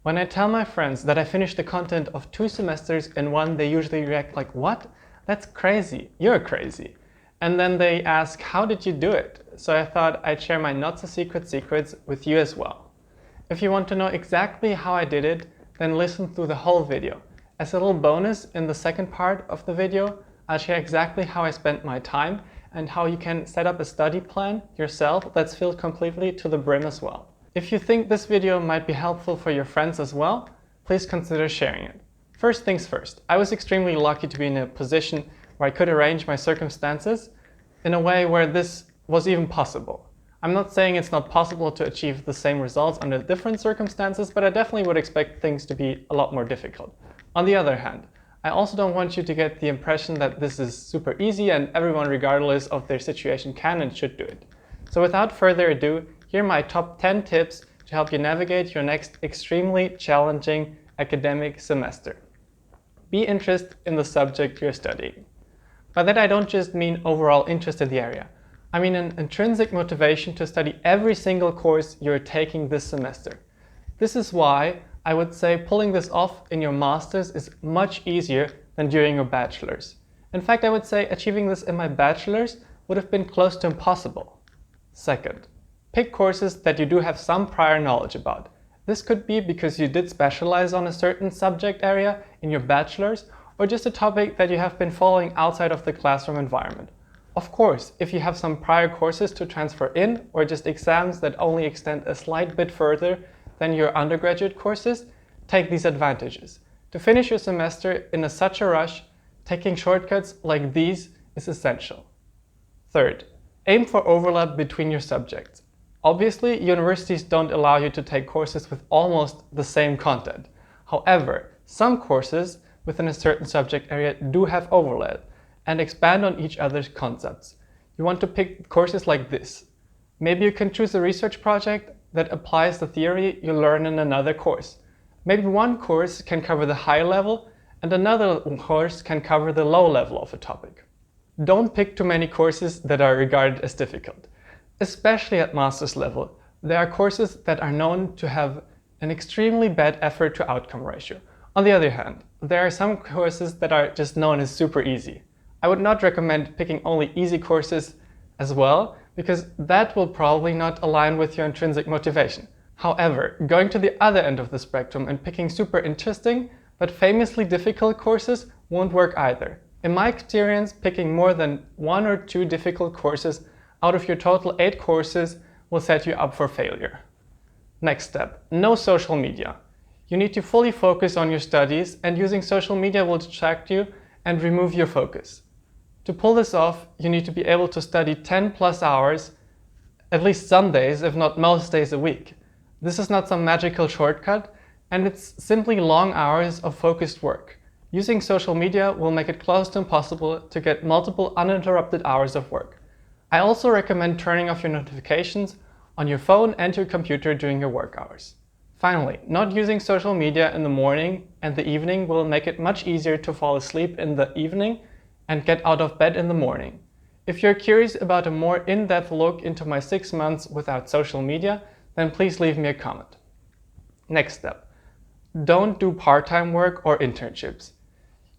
When I tell my friends that I finished the content of 2 semesters in one, they usually react like, "What? That's crazy. You're crazy." And then they ask, "How did you do it?" So I thought I'd share my not-so-secret secrets with you as well. If you want to know exactly how I did it, then listen through the whole video. As a little bonus, in the second part of the video, I'll share exactly how I spent my time and how you can set up a study plan yourself that's filled completely to the brim as well. If you think this video might be helpful for your friends as well, please consider sharing it. First things first, I was extremely lucky to be in a position where I could arrange my circumstances in a way where this was even possible. I'm not saying it's not possible to achieve the same results under different circumstances, but I definitely would expect things to be a lot more difficult. On the other hand, I also don't want you to get the impression that this is super easy and everyone regardless of their situation can and should do it. So without further ado, here are my top 10 tips to help you navigate your next extremely challenging academic semester. Be interested in the subject you're studying. By that I don't just mean overall interest in the area. I mean an intrinsic motivation to study every single course you're taking this semester. This is why I would say pulling this off in your master's is much easier than during your bachelor's. In fact, I would say achieving this in my bachelor's would have been close to impossible. Second, pick courses that you do have some prior knowledge about. This could be because you did specialize on a certain subject area in your bachelor's, or just a topic that you have been following outside of the classroom environment. Of course, if you have some prior courses to transfer in, or just exams that only extend a slight bit further than your undergraduate courses, take these advantages. To finish your semester in such a rush, taking shortcuts like these is essential. Third, aim for overlap between your subjects. Obviously, universities don't allow you to take courses with almost the same content. However, some courses within a certain subject area do have overlap and expand on each other's concepts. You want to pick courses like this. Maybe you can choose a research project that applies the theory you learn in another course. Maybe one course can cover the high level and another course can cover the low level of a topic. Don't pick too many courses that are regarded as difficult. Especially at master's level, there are courses that are known to have an extremely bad effort to outcome ratio. On the other hand, there are some courses that are just known as super easy. I would not recommend picking only easy courses as well, because that will probably not align with your intrinsic motivation. However, going to the other end of the spectrum and picking super interesting but famously difficult courses won't work either. In my experience, picking more than 1 or 2 difficult courses out of your total 8 courses will set you up for failure. Next step, no social media. You need to fully focus on your studies, and using social media will distract you and remove your focus. To pull this off, you need to be able to study 10+ hours, at least some days, if not most days a week. This is not some magical shortcut, and it's simply long hours of focused work. Using social media will make it close to impossible to get multiple uninterrupted hours of work. I also recommend turning off your notifications on your phone and your computer during your work hours. Finally, not using social media in the morning and the evening will make it much easier to fall asleep in the evening and get out of bed in the morning. If you're curious about a more in-depth look into my 6 months without social media, then please leave me a comment. Next step, don't do part-time work or internships.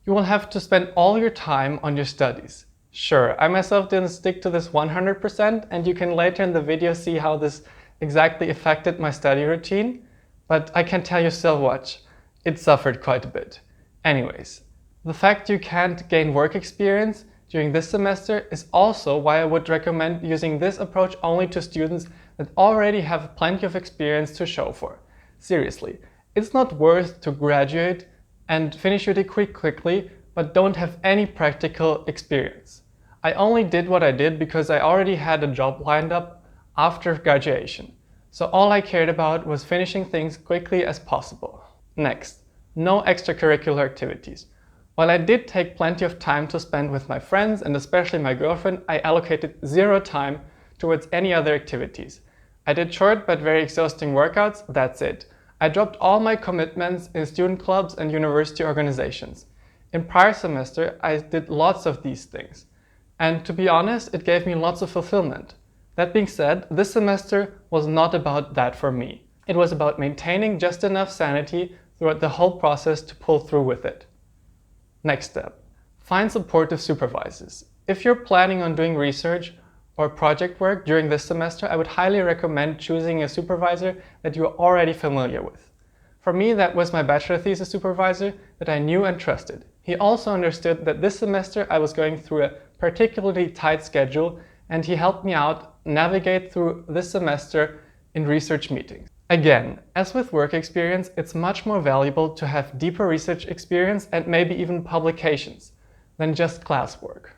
You will have to spend all your time on your studies. Sure, I myself didn't stick to this 100%, and you can later in the video see how this exactly affected my study routine, but I can tell you so much, it suffered quite a bit. Anyways, the fact you can't gain work experience during this semester is also why I would recommend using this approach only to students that already have plenty of experience to show for. Seriously, it's not worth to graduate and finish your degree quickly but don't have any practical experience. I only did what I did because I already had a job lined up after graduation. So all I cared about was finishing things quickly as possible. Next, no extracurricular activities. While I did take plenty of time to spend with my friends and especially my girlfriend, I allocated 0 time towards any other activities. I did short but very exhausting workouts, that's it. I dropped all my commitments in student clubs and university organizations. In prior semester, I did lots of these things. And to be honest, it gave me lots of fulfillment. That being said, this semester was not about that for me. It was about maintaining just enough sanity throughout the whole process to pull through with it. Next step, find supportive supervisors. If you're planning on doing research or project work during this semester, I would highly recommend choosing a supervisor that you are already familiar with. For me, that was my bachelor thesis supervisor that I knew and trusted. He also understood that this semester I was going through a particularly tight schedule, and he helped me out navigate through this semester in research meetings. Again, as with work experience, it's much more valuable to have deeper research experience and maybe even publications than just classwork.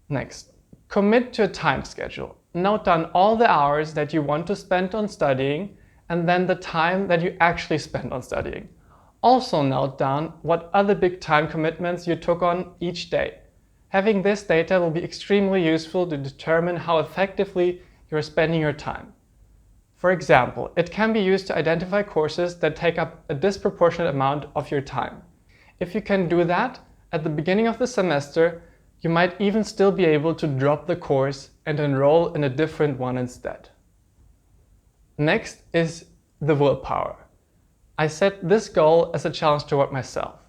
Next, commit to a time schedule. Note down all the hours that you want to spend on studying and then the time that you actually spend on studying. Also note down what other big time commitments you took on each day. Having this data will be extremely useful to determine how effectively you're spending your time. For example, it can be used to identify courses that take up a disproportionate amount of your time. If you can do that at the beginning of the semester, you might even still be able to drop the course and enroll in a different one instead. Next is the willpower. I set this goal as a challenge toward myself.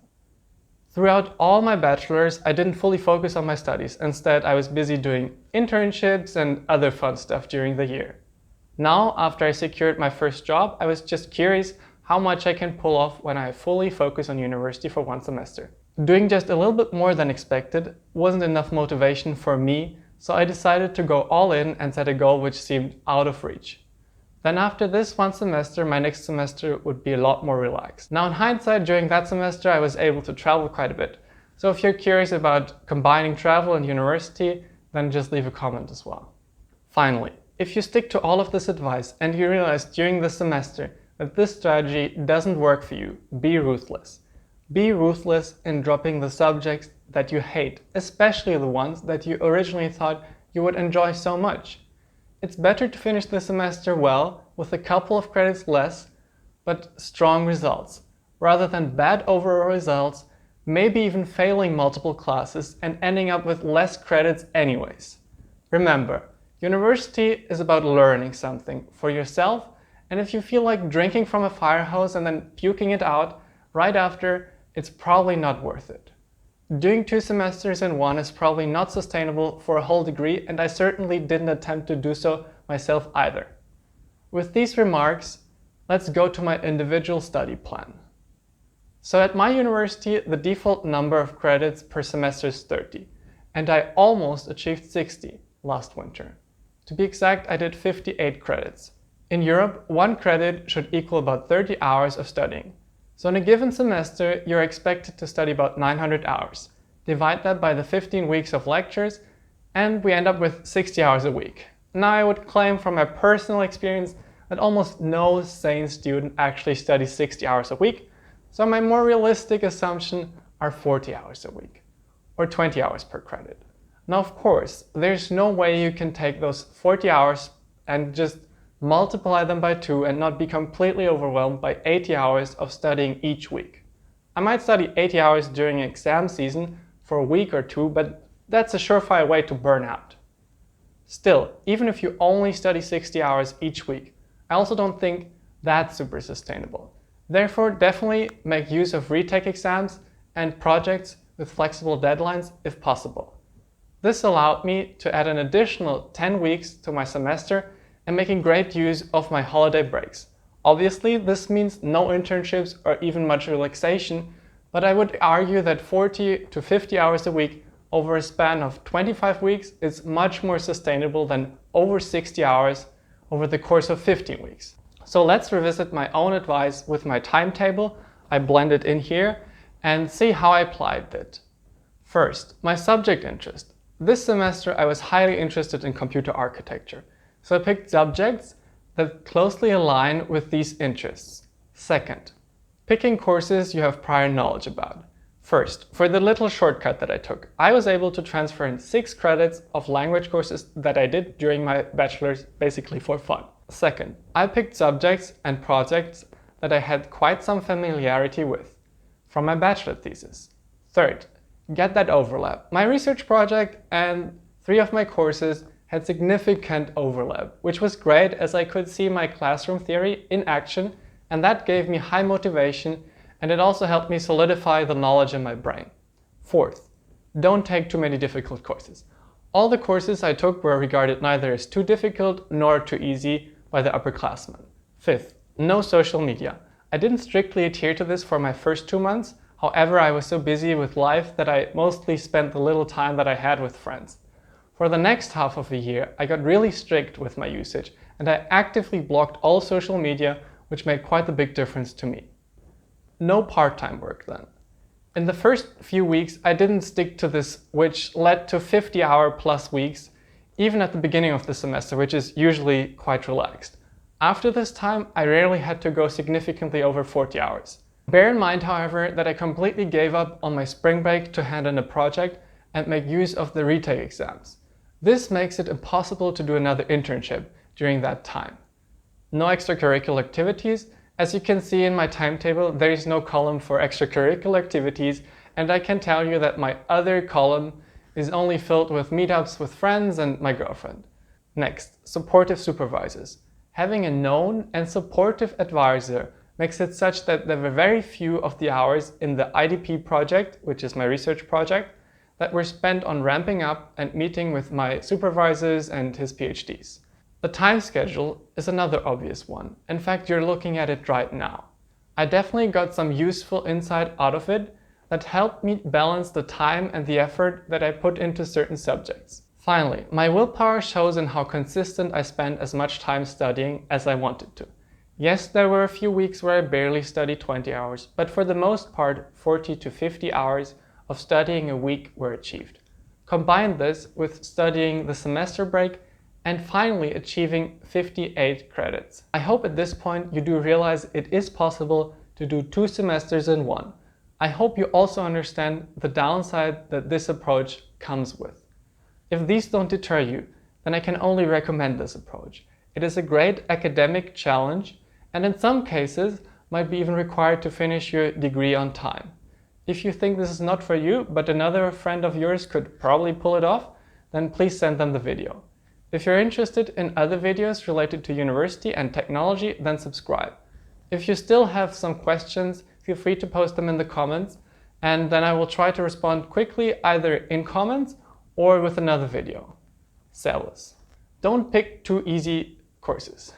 Throughout all my bachelors, I didn't fully focus on my studies. Instead, I was busy doing internships and other fun stuff during the year. Now, after I secured my first job, I was just curious how much I can pull off when I fully focus on university for one semester. Doing just a little bit more than expected wasn't enough motivation for me, so I decided to go all in and set a goal which seemed out of reach. Then after this one semester, my next semester would be a lot more relaxed. Now in hindsight, during that semester I was able to travel quite a bit. So if you're curious about combining travel and university, then just leave a comment as well. Finally, if you stick to all of this advice and you realize during the semester that this strategy doesn't work for you, be ruthless. Be ruthless in dropping the subjects that you hate, especially the ones that you originally thought you would enjoy so much. It's better to finish the semester well, with a couple of credits less, but strong results, rather than bad overall results, maybe even failing multiple classes and ending up with less credits anyways. Remember, university is about learning something for yourself, and if you feel like drinking from a fire hose and then puking it out right after, it's probably not worth it. Doing 2 semesters in one is probably not sustainable for a whole degree, and I certainly didn't attempt to do so myself either. With these remarks, let's go to my individual study plan. So at my university, the default number of credits per semester is 30, and I almost achieved 60 last winter. To be exact, I did 58 credits. In Europe, 1 credit should equal about 30 hours of studying. So in a given semester, you're expected to study about 900 hours. Divide that by the 15 weeks of lectures, and we end up with 60 hours a week. Now I would claim from my personal experience that almost no sane student actually studies 60 hours a week, so my more realistic assumption are 40 hours a week, or 20 hours per credit. Now of course, there's no way you can take those 40 hours and just multiply them by 2 and not be completely overwhelmed by 80 hours of studying each week. I might study 80 hours during exam season for a week or 2, but that's a surefire way to burn out. Still, even if you only study 60 hours each week, I also don't think that's super sustainable. Therefore, definitely make use of retake exams and projects with flexible deadlines if possible. This allowed me to add an additional 10 weeks to my semester and making great use of my holiday breaks. Obviously, this means no internships or even much relaxation, but I would argue that 40 to 50 hours a week over a span of 25 weeks is much more sustainable than over 60 hours over the course of 15 weeks. So let's revisit my own advice with my timetable. I blend it in here and see how I applied it. First, my subject interest. This semester I was highly interested in computer architecture. So I picked subjects that closely align with these interests. Second, picking courses you have prior knowledge about. First, for the little shortcut that I took, I was able to transfer in 6 credits of language courses that I did during my bachelor's basically for fun. Second, I picked subjects and projects that I had quite some familiarity with from my bachelor thesis. Third, get that overlap. My research project and 3 of my courses had significant overlap, which was great as I could see my classroom theory in action, and that gave me high motivation, and it also helped me solidify the knowledge in my brain. Fourth, don't take too many difficult courses. All the courses I took were regarded neither as too difficult nor too easy by the upperclassmen. Fifth, no social media. I didn't strictly adhere to this for my first 2 months. However, I was so busy with life that I mostly spent the little time that I had with friends. For the next half of the year, I got really strict with my usage, and I actively blocked all social media, which made quite a big difference to me. No part-time work then. In the first few weeks, I didn't stick to this, which led to 50-hour plus weeks, even at the beginning of the semester, which is usually quite relaxed. After this time, I rarely had to go significantly over 40 hours. Bear in mind, however, that I completely gave up on my spring break to hand in a project and make use of the retake exams. This makes it impossible to do another internship during that time. No extracurricular activities. As you can see in my timetable, there is no column for extracurricular activities, and I can tell you that my other column is only filled with meetups with friends and my girlfriend. Next, supportive supervisors. Having a known and supportive advisor makes it such that there were very few of the hours in the IDP project, which is my research project, that were spent on ramping up and meeting with my supervisors and his PhDs. The time schedule is another obvious one. In fact, you're looking at it right now. I definitely got some useful insight out of it that helped me balance the time and the effort that I put into certain subjects. Finally, my willpower shows in how consistent I spent as much time studying as I wanted to. Yes, there were a few weeks where I barely studied 20 hours, but for the most part, 40 to 50 hours of studying a week were achieved. Combine this with studying the semester break and finally achieving 58 credits. I hope at this point you do realize it is possible to do 2 semesters in one. I hope you also understand the downside that this approach comes with. If these don't deter you, then I can only recommend this approach. It is a great academic challenge and in some cases might be even required to finish your degree on time. If you think this is not for you, but another friend of yours could probably pull it off, then please send them the video. If you're interested in other videos related to university and technology, then subscribe. If you still have some questions, feel free to post them in the comments, and then I will try to respond quickly either in comments or with another video. Servus. Don't pick too easy courses.